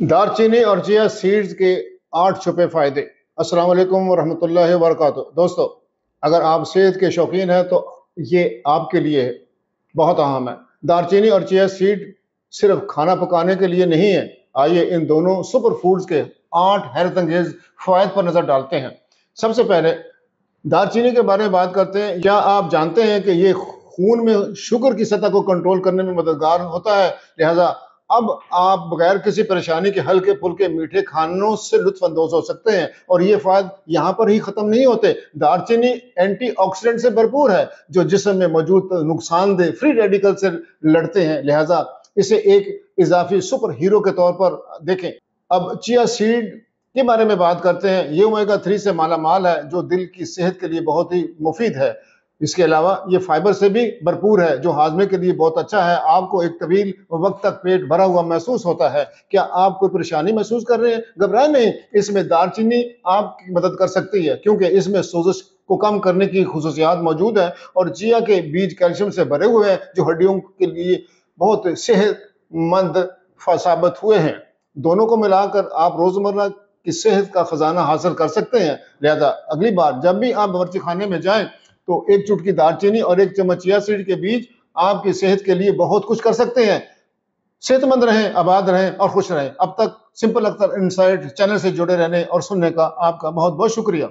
دار چینی اور چیا سیڈز کے 8 چھپے فائدے۔ السلام علیکم ورحمۃ اللہ وبرکاتہ۔ دوستو، اگر آپ صحت کے شوقین ہیں تو یہ آپ کے لیے بہت اہم ہے۔ دار چینی اور چیا سیڈ صرف کھانا پکانے کے لیے نہیں ہے۔ آئیے ان دونوں سپر فوڈز کے 8 حیرت انگیز فوائد پر نظر ڈالتے ہیں۔ سب سے پہلے دار چینی کے بارے میں بات کرتے ہیں۔ کیا آپ جانتے ہیں کہ یہ خون میں شوگر کی سطح کو کنٹرول کرنے میں مددگار ہوتا ہے؟ لہٰذا اب آپ بغیر کسی پریشانی کے ہلکے پھلکے میٹھے کھانوں سے لطف اندوز ہو سکتے ہیں، اور یہ فوائد یہاں پر ہی ختم نہیں ہوتے۔ دار چینی اینٹی آکسیڈنٹ سے بھرپور ہے جو جسم میں موجود نقصان دہ فری ریڈیکل سے لڑتے ہیں، لہٰذا اسے ایک اضافی سپر ہیرو کے طور پر دیکھیں۔ اب چیا سیڈ کے بارے میں بات کرتے ہیں۔ یہ اومیگا 3 سے مالا مال ہے جو دل کی صحت کے لیے بہت ہی مفید ہے۔ اس کے علاوہ یہ فائبر سے بھی بھرپور ہے جو ہاضمے کے لیے بہت اچھا ہے۔ آپ کو ایک طویل وقت تک پیٹ بھرا ہوا محسوس ہوتا ہے۔ کیا آپ کوئی پریشانی محسوس کر رہے ہیں؟ گھبرائیں نہیں، اس میں دار چینی آپ کی مدد کر سکتی ہے کیونکہ اس میں سوزش کو کم کرنے کی خصوصیات موجود ہیں، اور چیا کے بیج کیلشیم سے بھرے ہوئے ہیں جو ہڈیوں کے لیے بہت صحت مند ثابت ہوئے ہیں۔ دونوں کو ملا کر آپ روزمرہ کی صحت کا خزانہ حاصل کر سکتے ہیں۔ لہذا اگلی بار جب بھی آپ باورچی خانے میں جائیں تو ایک چٹکی دار چینی اور ایک چمچ چیا سیڈ کے بیج آپ کی صحت کے لیے بہت کچھ کر سکتے ہیں۔ صحت مند رہیں، آباد رہیں اور خوش رہیں۔ اب تک سمپل اختر انسائٹ چینل سے جڑے رہنے اور سننے کا آپ کا بہت بہت شکریہ۔